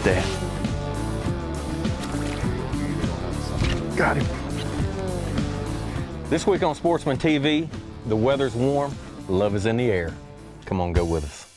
at that. Got him. This week on Sportsman TV, the weather's warm, love is in the air. Come on, go with us.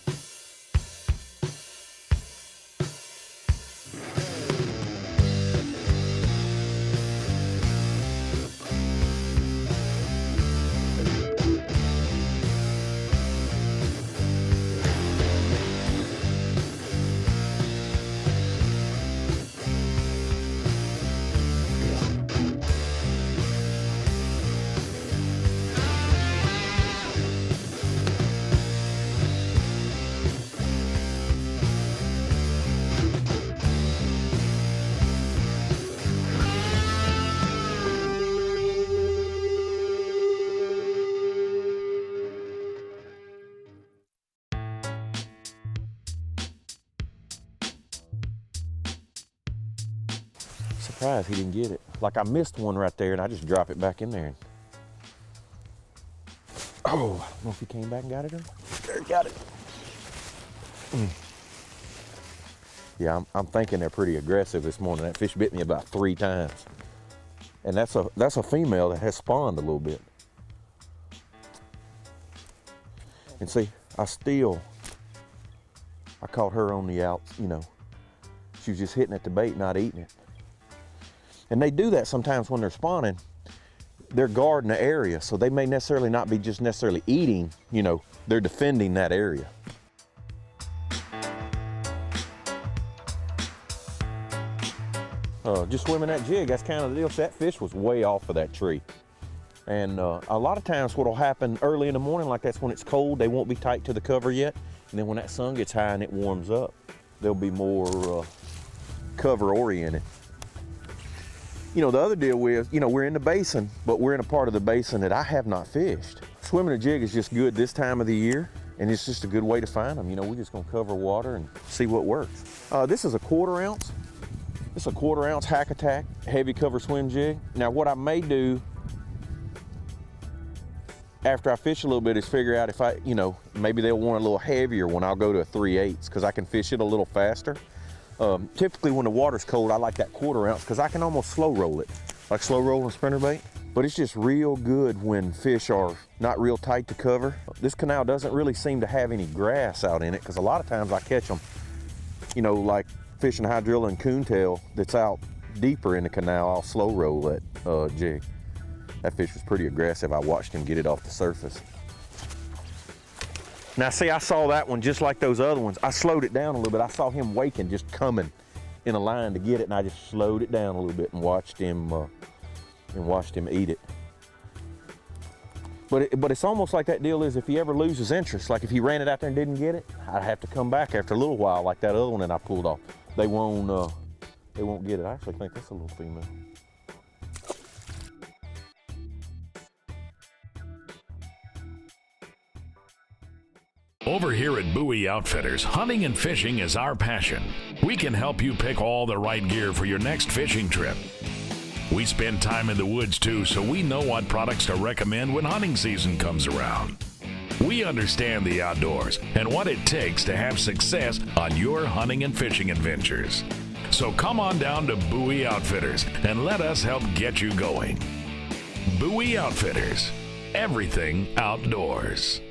Surprised he didn't get it. Like I missed one right there and I just drop it back in there. Oh, I don't know if he came back and got it or there, got it. Yeah, I'm thinking they're pretty aggressive this morning. That fish bit me about 3 times. And that's a female that has spawned a little bit. And see, I caught her on the outs, you know. She was just hitting at the bait, not eating it. And they do that sometimes when they're spawning. They're guarding the area, so they may necessarily not be just necessarily eating, you know, they're defending that area. Just swimming that jig, that's kind of the deal. So that fish was way off of that tree. And a lot of times what'll happen early in the morning, like that's when it's cold, they won't be tight to the cover yet. And then when that sun gets high and it warms up, they'll be more cover oriented. You know, the other deal with, you know, we're in the basin, but we're in a part of the basin that I have not fished. Swimming a jig is just good this time of the year, and it's just a good way to find them. You know, we're just gonna cover water and see what works. This is a 1/4 ounce. This is a 1/4 ounce Hack Attack heavy cover swim jig. Now what I may do after I fish a little bit is figure out if I, you know, maybe they'll want a little heavier when I'll go to a 3/8 because I can fish it a little faster. Typically when the water's cold, I like that 1/4 ounce because I can almost slow roll it, like slow rolling spinner bait. But it's just real good when fish are not real tight to cover. This canal doesn't really seem to have any grass out in it because a lot of times I catch them, you know, like fishing hydrilla and coontail that's out deeper in the canal, I'll slow roll that jig. That fish was pretty aggressive. I watched him get it off the surface. Now see, I saw that one just like those other ones. I slowed it down a little bit. I saw him waking, just coming in a line to get it, and I just slowed it down a little bit and watched him eat it. But it's almost like that deal is if he ever loses interest, like if he ran it out there and didn't get it, I'd have to come back after a little while, like that other one that I pulled off. They won't get it. I actually think that's a little female. Over here at Bowie Outfitters, hunting and fishing is our passion. We can help you pick all the right gear for your next fishing trip. We spend time in the woods too, so we know what products to recommend when hunting season comes around. We understand the outdoors and what it takes to have success on your hunting and fishing adventures. So come on down to Bowie Outfitters and let us help get you going. Bowie Outfitters, everything outdoors.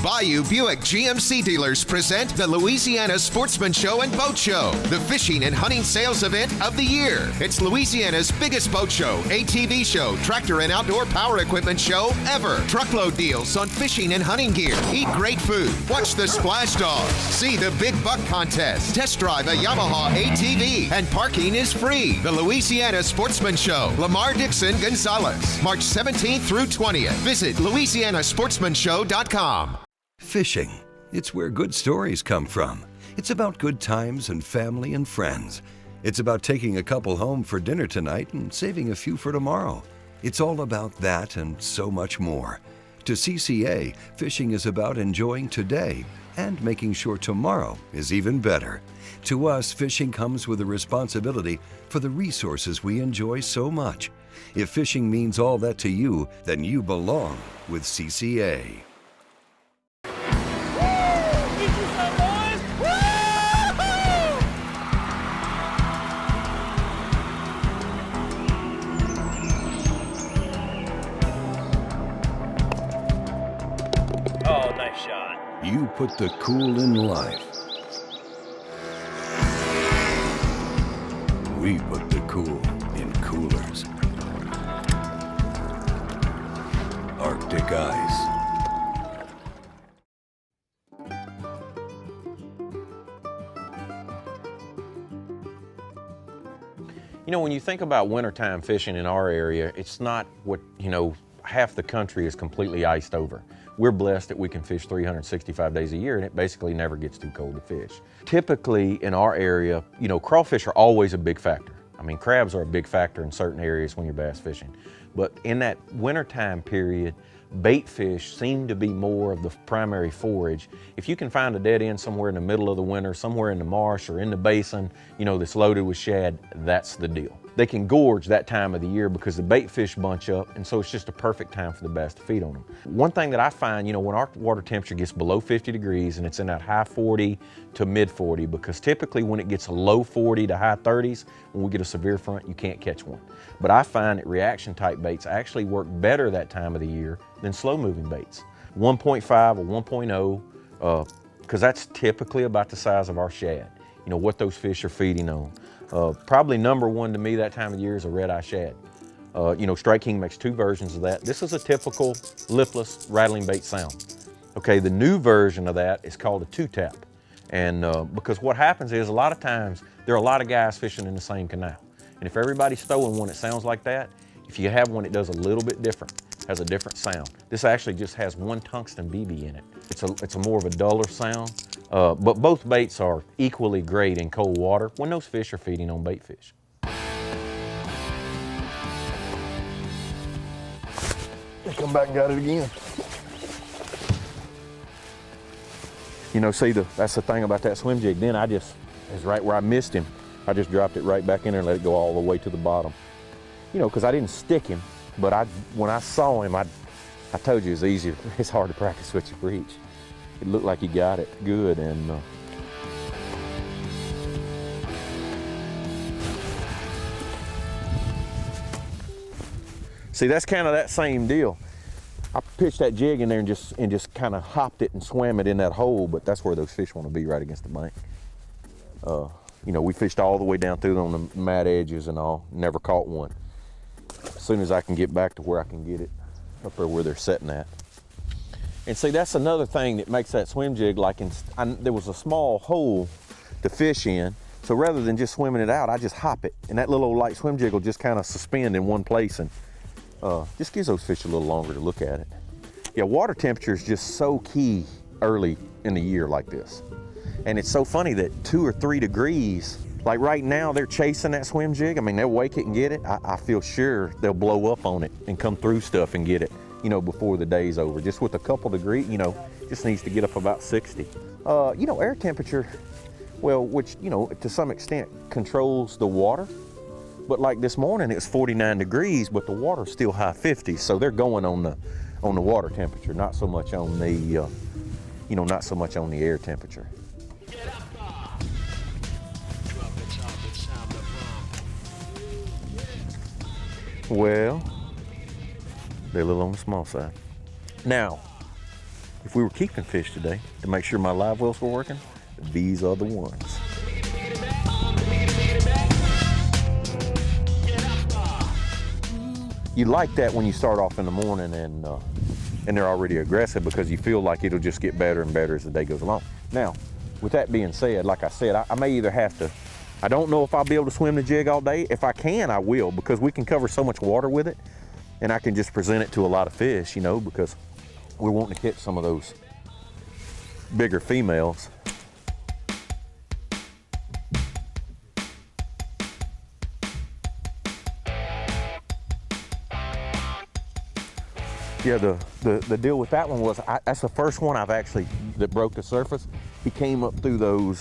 Bayou Buick GMC dealers present the Louisiana Sportsman Show and Boat Show, the fishing and hunting sales event of the year. It's Louisiana's biggest boat show, ATV show, tractor and outdoor power equipment show ever. Truckload deals on fishing and hunting gear. Eat great food. Watch the Splash Dogs. See the Big Buck Contest. Test drive a Yamaha ATV. And parking is free. The Louisiana Sportsman Show, Lamar Dixon Gonzalez, March 17th through 20th. Visit LouisianaSportsmanShow.com. Fishing. It's where good stories come from. It's about good times and family and friends. It's about taking a couple home for dinner tonight and saving a few for tomorrow. It's all about that and so much more. To CCA, fishing is about enjoying today and making sure tomorrow is even better. To us, fishing comes with a responsibility for the resources we enjoy so much. If fishing means all that to you, then you belong with CCA. You put the cool in life. We put the cool in coolers. Arctic Ice. You know, when you think about wintertime fishing in our area, it's not what, half the country is completely iced over. We're blessed that we can fish 365 days a year, and it basically never gets too cold to fish. Typically in our area, crawfish are always a big factor. I mean, crabs are a big factor in certain areas when you're bass fishing. But in that wintertime period, bait fish seem to be more of the primary forage. If you can find a dead end somewhere in the middle of the winter, somewhere in the marsh or in the basin, that's loaded with shad, that's the deal. They can gorge that time of the year because the bait fish bunch up, and so it's just a perfect time for the bass to feed on them. One thing that I find, when our water temperature gets below 50 degrees and it's in that high 40 to mid 40, because typically when it gets low 40 to high 30s, when we get a severe front, you can't catch one. But I find that reaction type baits actually work better that time of the year than slow moving baits. 1.5 or 1.0, because that's typically about the size of our shad, what those fish are feeding on. Probably number one to me that time of year is a red-eye shad. Strike King makes two versions of that. This is a typical lipless rattling bait sound. Okay, the new version of that is called a two-tap. And because what happens is a lot of times there are a lot of guys fishing in the same canal. And if everybody's throwing one that sounds like that, if you have one that does a little bit different, has a different sound. This actually just has one tungsten BB in it. It's a more of a duller sound, but both baits are equally great in cold water when those fish are feeding on bait fish. They come back and got it again. See, that's the thing about that swim jig. Then it's right where I missed him. I just dropped it right back in there and let it go all the way to the bottom. Because I didn't stick him, but when I saw him, I told you it's hard to practice what you preach. It looked like he got it good, and see, that's kind of that same deal. I pitched that jig in there and just kind of hopped it and swam it in that hole, but that's where those fish want to be, right against the bank. We fished all the way down through on the mat edges and all, never caught one. As soon as I can get back to where I can get it, up there where they're setting at. And see, that's another thing that makes that swim jig there was a small hole to fish in, so rather than just swimming it out, I just hop it, and that little old light swim jig will just kind of suspend in one place, and just gives those fish a little longer to look at it. Yeah, water temperature is just so key early in the year like this. And it's so funny that 2 or 3 degrees, like right now they're chasing that swim jig. I mean, they'll wake it and get it. I feel sure they'll blow up on it and come through stuff and get it, before the day's over. Just with a couple degrees, just needs to get up about 60. Air temperature, well, which, to some extent controls the water. But like this morning, it's 49 degrees, but the water's still high 50s. So they're going on the water temperature, not so much on the, not so much on the air temperature. Well, they're a little on the small side. Now, if we were keeping fish today, to make sure my live wells were working, these are the ones. You like that when you start off in the morning and they're already aggressive, because you feel like it'll just get better and better as the day goes along. Now, with that being said, like I said, I may either have to, I don't know if I'll be able to swim the jig all day. If I can, I will, because we can cover so much water with it, and I can just present it to a lot of fish, because we're wanting to catch some of those bigger females. Yeah, the deal with that one was, that's the first one I've actually, that broke the surface. He came up through those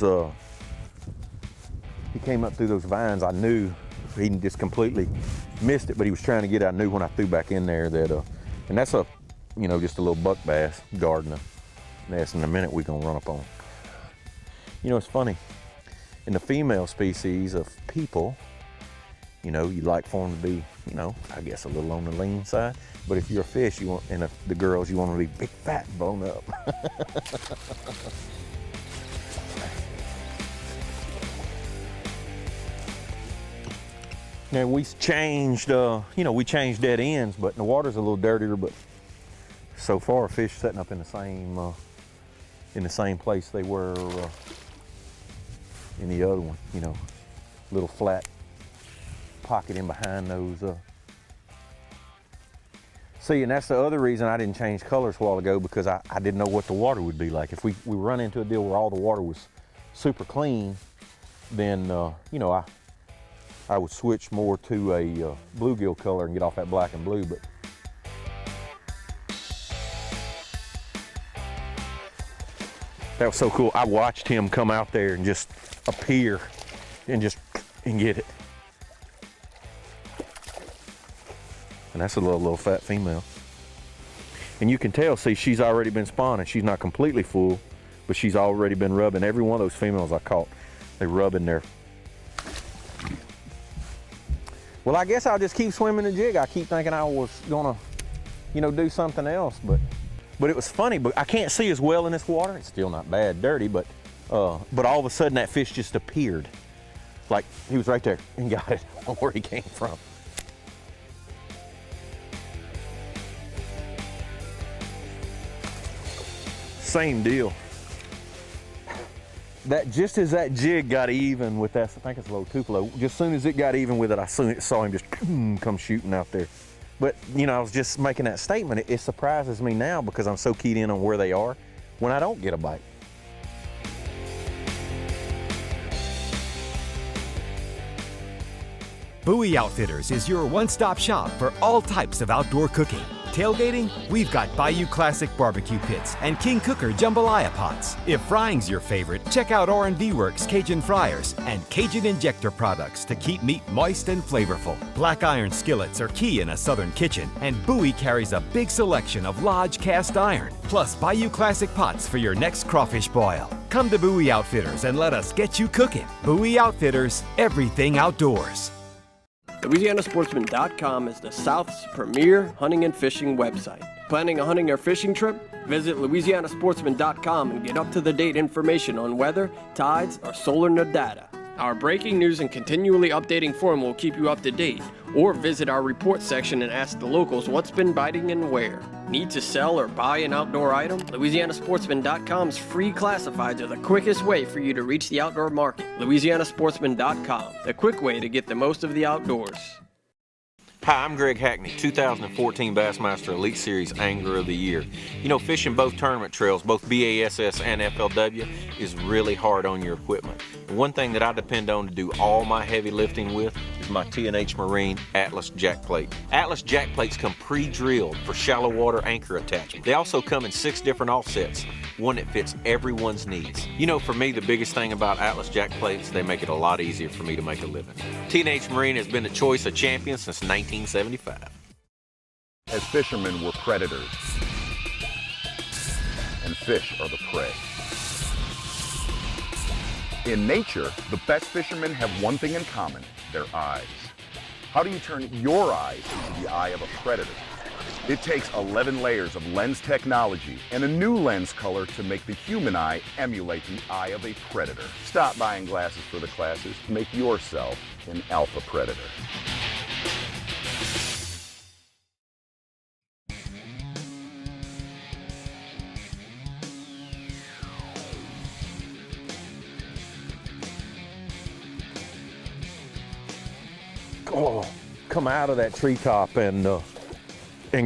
vines. I knew he just completely missed it, but he was trying to get it. I knew when I threw back in there that, and that's just a little buck bass guarding a nest. In a minute we're gonna run up on. It's funny, in the female species of people, You know, you like for them to be, you know, I guess a little on the lean side. But if you're a fish, you want, and if the girls, you want them to be big, fat, and blown up. Now we changed, you know, we changed dead ends, but the water's a little dirtier. But so far, fish setting up in the same place they were in the other one. You know, little flat pocket in behind those. See, and that's the other reason I didn't change colors a while ago, because I didn't know what the water would be like. If we run into a deal where all the water was super clean, then you know, I would switch more to a bluegill color and get off that black and blue. But that was so cool. I watched him come out there and just appear and get it. And that's a little fat female. And you can tell, see, she's already been spawning. She's not completely full, but she's already been rubbing. Every one of those females I caught, they rub in there. Well, I guess I'll just keep swimming the jig. I keep thinking I was gonna, you know, do something else, but it was funny. But I can't see as well in this water. It's still not bad, dirty, but all of a sudden that fish just appeared, like he was right there and got it where he came from. Same deal. That just as that jig got even with that, I think it's a little tupelo, just as soon as it got even with it, I saw him just come shooting out there. But you know, I was just making that statement. It surprises me now because I'm so keyed in on where they are when I don't get a bite. Bowie Outfitters is your one-stop shop for all types of outdoor cooking. Tailgating? We've got Bayou Classic barbecue pits and King Cooker jambalaya pots. If frying's your favorite, check out R&D Works Cajun fryers and Cajun injector products to keep meat moist and flavorful. Black iron skillets are key in a southern kitchen, and Bowie carries a big selection of Lodge cast iron, plus Bayou Classic pots for your next crawfish boil. Come to Bowie Outfitters and let us get you cooking. Bowie Outfitters, everything outdoors. LouisianaSportsman.com is the South's premier hunting and fishing website. Planning a hunting or fishing trip? Visit LouisianaSportsman.com and get up-to-the-date information on weather, tides, or solar data. Our breaking news and continually updating forum will keep you up to date, or visit our report section and ask the locals what's been biting and where. Need to sell or buy an outdoor item? LouisianaSportsman.com's free classifieds are the quickest way for you to reach the outdoor market. LouisianaSportsman.com, the quick way to get the most of the outdoors. Hi, I'm Greg Hackney, 2014 Bassmaster Elite Series Angler of the Year. You know, fishing both tournament trails, both BASS and FLW, is really hard on your equipment. And one thing that I depend on to do all my heavy lifting with is my T&H Marine Atlas jack plate. Atlas jack plates come pre-drilled for shallow water anchor attachment. They also come in 6 different offsets, one that fits everyone's needs. You know, for me, the biggest thing about Atlas jack plates, they make it a lot easier for me to make a living. T&H Marine has been the choice of champions since 1975. As fishermen, we're predators, and fish are the prey. In nature, the best fishermen have one thing in common: their eyes. How do you turn your eyes into the eye of a predator? It takes 11 layers of lens technology and a new lens color to make the human eye emulate the eye of a predator. Stop buying glasses for the classes. Make yourself an alpha predator. Oh, come out of that treetop and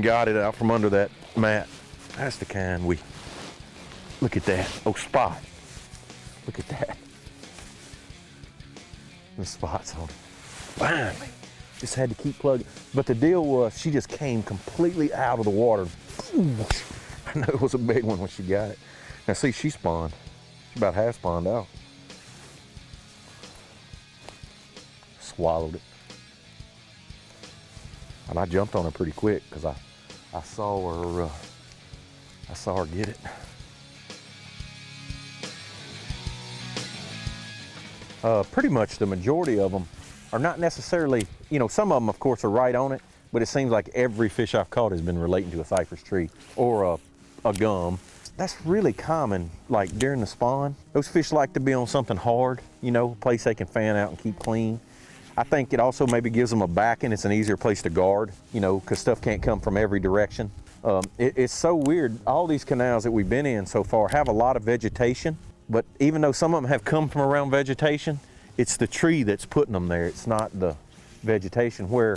got it out from under that mat. That's the kind we, look at that, oh spot, look at that. The spots on it. Bam! Just had to keep plugging. But the deal was she just came completely out of the water. I know it was a big one when she got it. Now see, she spawned. She about half spawned out. Swallowed it. And I jumped on her pretty quick because I saw her get it. Pretty much the majority of them are not necessarily, you know, some of them of course are right on it, but it seems like every fish I've caught has been relating to a cypress tree or a gum. That's really common, like during the spawn. Those fish like to be on something hard, you know, a place they can fan out and keep clean. I think it also maybe gives them a backing. It's an easier place to guard, you know, because stuff can't come from every direction. It's so weird. All these canals that we've been in so far have a lot of vegetation, but even though some of them have come from around vegetation, it's the tree that's putting them there. It's not the vegetation where,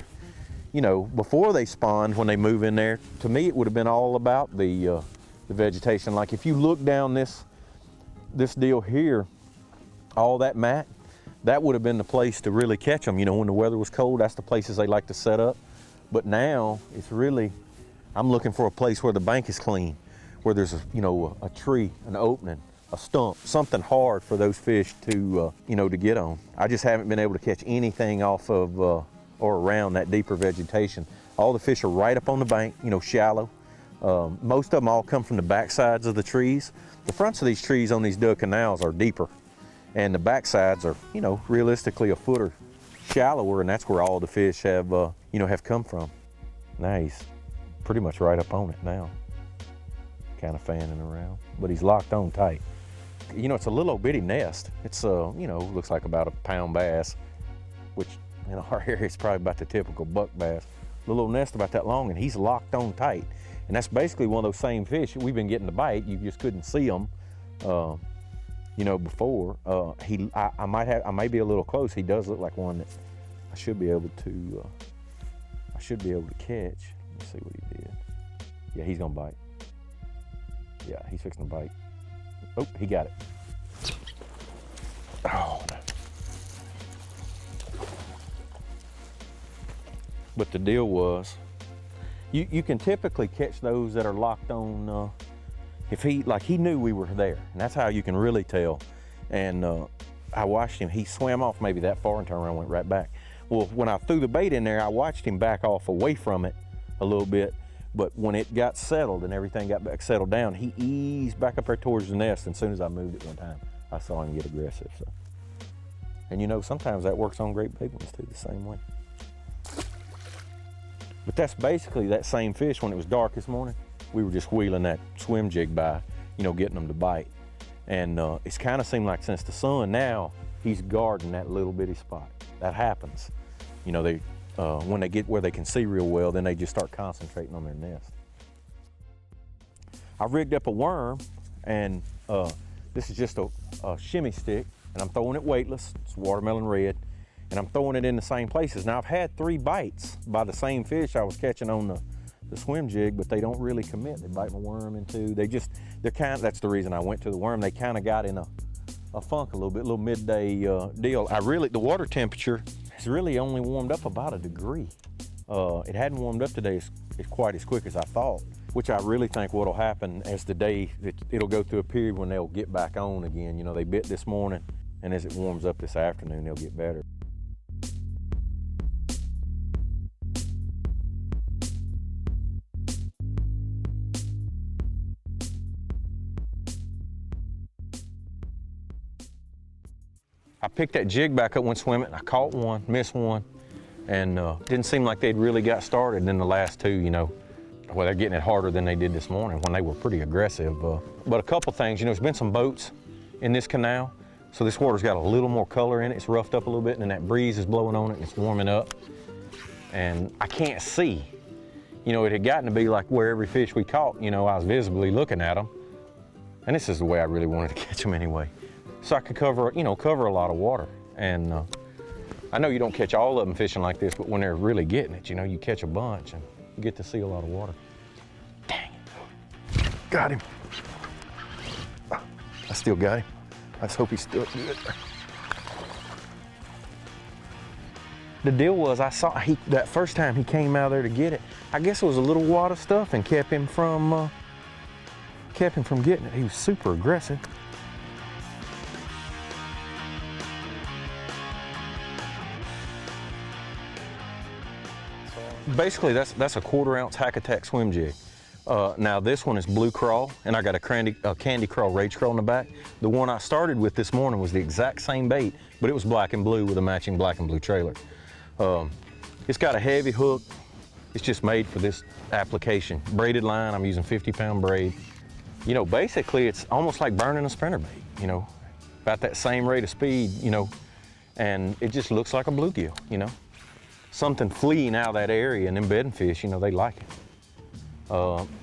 you know, before they spawned, when they move in there, to me it would have been all about the vegetation. Like if you look down this deal here, all that mat, that would have been the place to really catch them. You know, when the weather was cold, that's the places they like to set up. But now it's really, I'm looking for a place where the bank is clean, where there's a tree, an opening, a stump, something hard for those fish to, to get on. I just haven't been able to catch anything off of or around that deeper vegetation. All the fish are right up on the bank, you know, shallow. Most of them all come from the back sides of the trees. The fronts of these trees on these dug canals are deeper, and the back sides are, you know, realistically a foot or shallower, and that's where all the fish have, have come from. Now he's pretty much right up on it now, kind of fanning around, but he's locked on tight. You know, it's a little bitty nest. It's, looks like about a pound bass, which in our area is probably about the typical buck bass. The little nest about that long, and he's locked on tight. And that's basically one of those same fish we've been getting to bite. You just couldn't see them, before. I may be a little close. He does look like one that I should be able to catch. Let's see what he did. Yeah, he's gonna bite. Yeah, he's fixing to bite. Oh, he got it. Oh. But the deal was, you can typically catch those that are locked on, if he knew we were there, and that's how you can really tell. And I watched him, he swam off maybe that far and turned around and went right back. Well, when I threw the bait in there, I watched him back off away from it a little bit, but when it got settled and everything got back settled down, he eased back up there towards the nest, and as soon as I moved it one time, I saw him get aggressive. So. And you know, sometimes that works on great big ones too, the same way. But that's basically that same fish. When it was dark this morning, we were just wheeling that swim jig by, getting them to bite. And it's kind of seemed like since the sun, now he's guarding that little bitty spot. That happens. When they get where they can see real well, then they just start concentrating on their nest. I rigged up a worm, and this is just a shimmy stick, and I'm throwing it weightless. It's watermelon red. And I'm throwing it in the same places. Now I've had 3 bites by the same fish I was catching on the swim jig, but they don't really commit. They bite my worm in 2. That's the reason I went to the worm. They kind of got in a funk a little midday deal. The water temperature has really only warmed up about 1 degree. It hadn't warmed up today quite as quick as I thought, which I really think what'll happen as the day, it'll go through a period when they'll get back on again. They bit this morning, and as it warms up this afternoon, they'll get better. I picked that jig back up, went swimming. I caught one, missed one, and didn't seem like they'd really got started. And then the last 2, they're getting it harder than they did this morning when they were pretty aggressive. But a couple things, there's been some boats in this canal, so this water's got a little more color in it. It's roughed up a little bit, and then that breeze is blowing on it, and it's warming up. And I can't see. It had gotten to be like where every fish we caught, I was visibly looking at them. And this is the way I really wanted to catch them anyway. So I could cover a lot of water. And I know you don't catch all of them fishing like this, but when they're really getting it, you catch a bunch and you get to see a lot of water. Dang it. Got him. I still got him. I just hope he's still good. The deal was, I saw that first time he came out there to get it, I guess it was a little wad of stuff and kept him from getting it. He was super aggressive. Basically, that's a 1/4 ounce Hack Attack swim jig. Now this one is blue crawl, and I got a candy crawl rage crawl in the back. The one I started with this morning was the exact same bait, but it was black and blue with a matching black and blue trailer. It's got a heavy hook. It's just made for this application. Braided line, I'm using 50-pound braid. You know, basically it's almost like burning a spinner bait, you know, about that same rate of speed, you know, and it just looks like a bluegill, you know. Something fleeing out of that area, and them bedding fish, you know, they like it.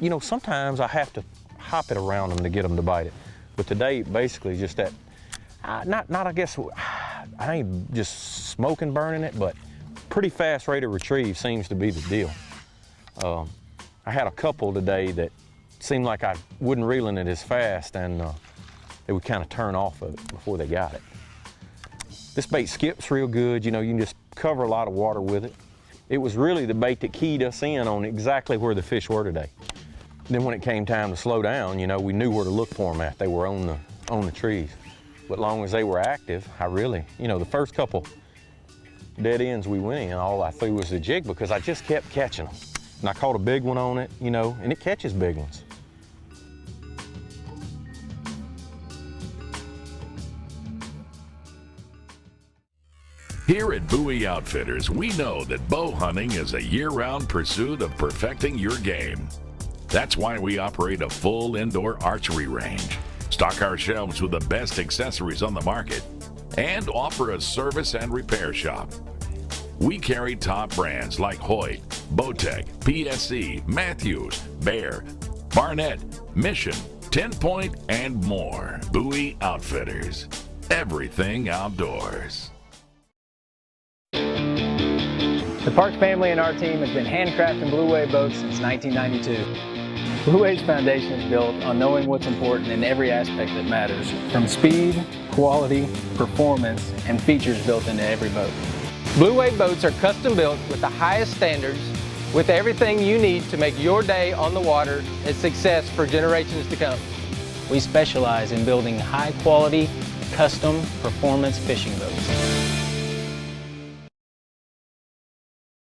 You know, sometimes I have to hop it around them to get them to bite it. But today, basically just that, not I guess, I ain't just smoking burning it, but pretty fast rate of retrieve seems to be the deal. I had a couple today that seemed like I wasn't reeling it as fast, and they would kind of turn off of it before they got it. This bait skips real good, you know, you can just cover a lot of water with it. It was really the bait that keyed us in on exactly where the fish were today. Then when it came time to slow down, you know, we knew where to look for them at. They were on the trees. But long as they were active, I really, you know, the first couple dead ends we went in, all I threw was the jig because I just kept catching them. And I caught a big one on it, you know, and it catches big ones. Here at Bowie Outfitters, we know that bow hunting is a year-round pursuit of perfecting your game. That's why we operate a full indoor archery range, stock our shelves with the best accessories on the market, and offer a service and repair shop. We carry top brands like Hoyt, Bowtech, PSC, Matthews, Bear, Barnett, Mission, 10 Point, and more. Bowie Outfitters. Everything outdoors. The Parks family and our team has been handcrafting Blue Wave boats since 1992. Blue Wave's foundation is built on knowing what's important in every aspect that matters, from speed, quality, performance, and features built into every boat. Blue Wave boats are custom built with the highest standards, with everything you need to make your day on the water a success for generations to come. We specialize in building high quality, custom performance fishing boats.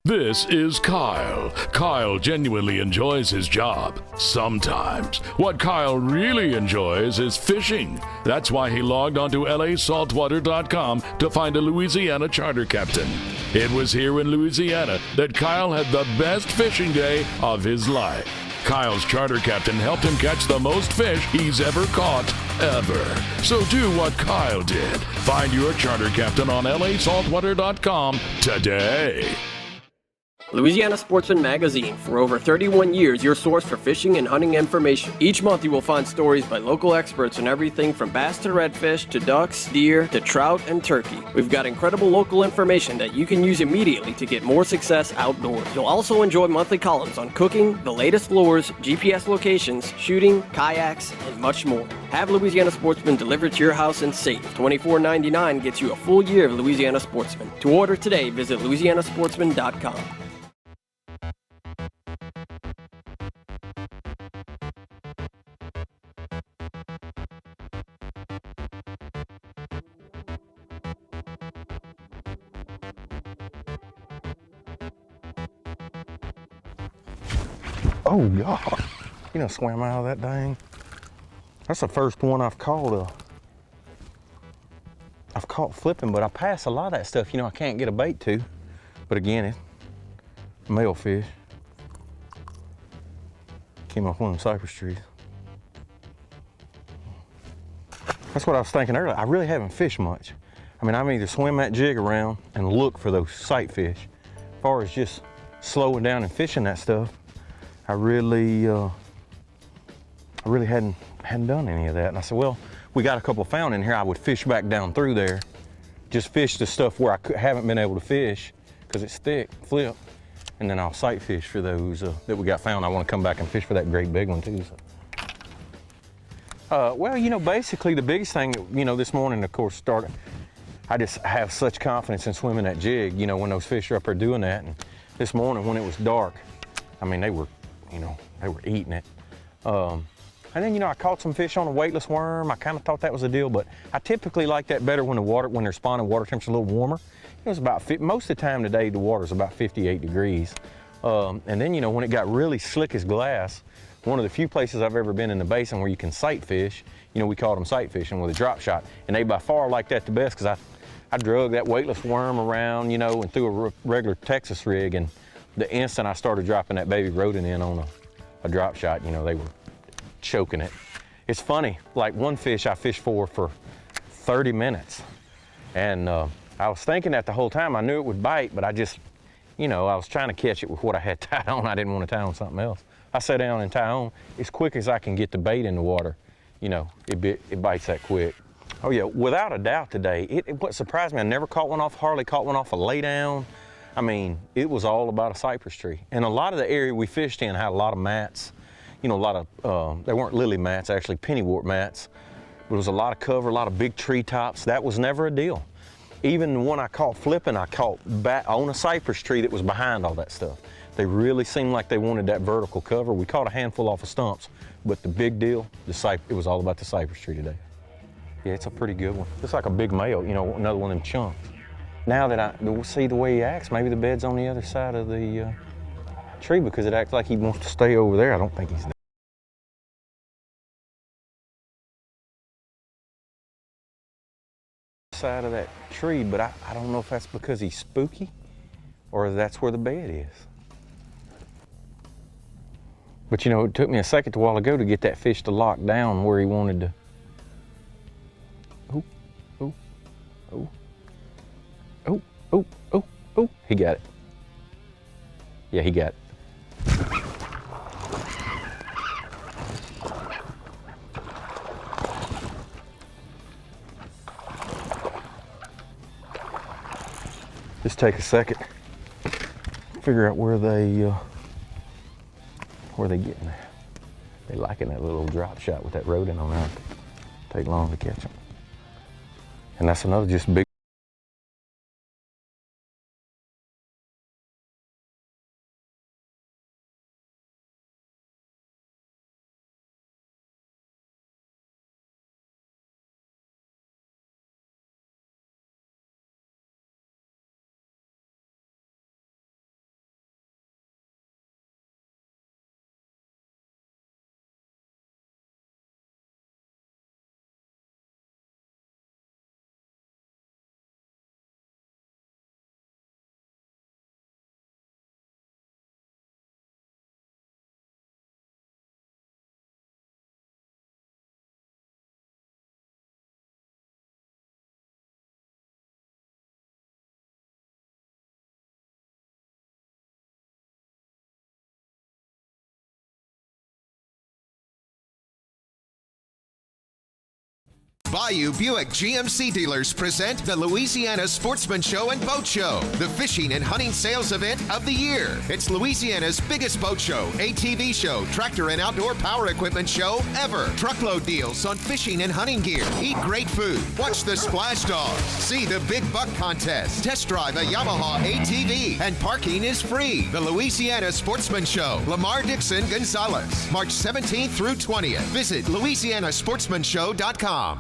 This is Kyle. Kyle genuinely enjoys his job. Sometimes. What Kyle really enjoys is fishing. That's why he logged onto lasaltwater.com to find a Louisiana charter captain. It was here in Louisiana that Kyle had the best fishing day of his life. Kyle's charter captain helped him catch the most fish he's ever caught, ever. So do what Kyle did. Find your charter captain on lasaltwater.com today. Louisiana Sportsman Magazine. For over 31 years, your source for fishing and hunting information. Each month you will find stories by local experts on everything from bass to redfish to ducks, deer to trout and turkey. We've got incredible local information that you can use immediately to get more success outdoors. You'll also enjoy monthly columns on cooking, the latest lures, GPS locations, shooting, kayaks, and much more. Have Louisiana Sportsman delivered to your house and safe. $24.99 gets you a full year of Louisiana Sportsman. To order today, visit louisianasportsman.com. Oh God, you know, swam out of that dang. That's the first one I've caught flipping, but I pass a lot of that stuff, you know, I can't get a bait to. But again, it's male fish. Came off one of them cypress trees. That's what I was thinking earlier. I really haven't fished much. I mean, I'm either swim that jig around and look for those sight fish. As far as just slowing down and fishing that stuff, I really hadn't done any of that. And I said, well, we got a couple found in here. I would fish back down through there, just fish the stuff where I haven't been able to fish because it's thick, flip, and then I'll sight fish for those that we got found. I want to come back and fish for that great big one too. So. Well, you know, basically the biggest thing, you know, this morning, of course, started. I just have such confidence in swimming that jig, you know, when those fish are up there doing that. And this morning when it was dark, I mean, they were eating it. And then, you know, I caught some fish on a weightless worm. I kind of thought that was the deal, but I typically like that better when they're spawning, water temperature's a little warmer. It was about, most of the time today, the water's about 58 degrees. And then, you know, when it got really slick as glass, one of the few places I've ever been in the basin where you can sight fish. You know, we called them sight fishing with a drop shot, and they by far like that the best because I drug that weightless worm around, you know, and threw a regular Texas rig, and the instant I started dropping that baby rodent in on a drop shot, you know, they were choking it. It's funny, like one fish I fished for 30 minutes, and I was thinking that the whole time. I knew it would bite, but I just, you know, I was trying to catch it with what I had tied on. I didn't want to tie on something else. I sat down and tie on as quick as I can get the bait in the water. You know, it bites that quick. Oh yeah, without a doubt today, what surprised me, I never caught one off, hardly caught one off a lay down. I mean, it was all about a cypress tree. And a lot of the area we fished in had a lot of mats. You know, a lot of, they weren't lily mats, actually pennywort mats. But it was a lot of cover, a lot of big tree tops. That was never a deal. Even the one I caught flipping, I caught back on a cypress tree that was behind all that stuff. They really seemed like they wanted that vertical cover. We caught a handful off of stumps, but the big deal, it was all about the cypress tree today. Yeah, it's a pretty good one. It's like a big male, you know, another one of them chunks. Now that I see the way he acts, maybe the bed's on the other side of the tree because it acts like he wants to stay over there. I don't think he's there. Side of that tree, but I don't know if that's because he's spooky or that's where the bed is. But you know, it took me a second a while ago to get that fish to lock down where he wanted to. Oh, oh, oh, oh, oh, oh, oh, he got it. Yeah, he got it. Just take a second, figure out where they getting there. They liking that little drop shot with that rodent on there. Take long to catch them. And that's another just big. Bayou Buick GMC dealers present the Louisiana Sportsman Show and Boat Show, the fishing and hunting sales event of the year. It's Louisiana's biggest boat show, ATV show, tractor and outdoor power equipment show ever. Truckload deals on fishing and hunting gear. Eat great food. Watch the Splash Dogs. See the Big Buck Contest. Test drive a Yamaha ATV. And parking is free. The Louisiana Sportsman Show, Lamar Dixon Gonzalez, March 17th through 20th. Visit LouisianaSportsmanShow.com.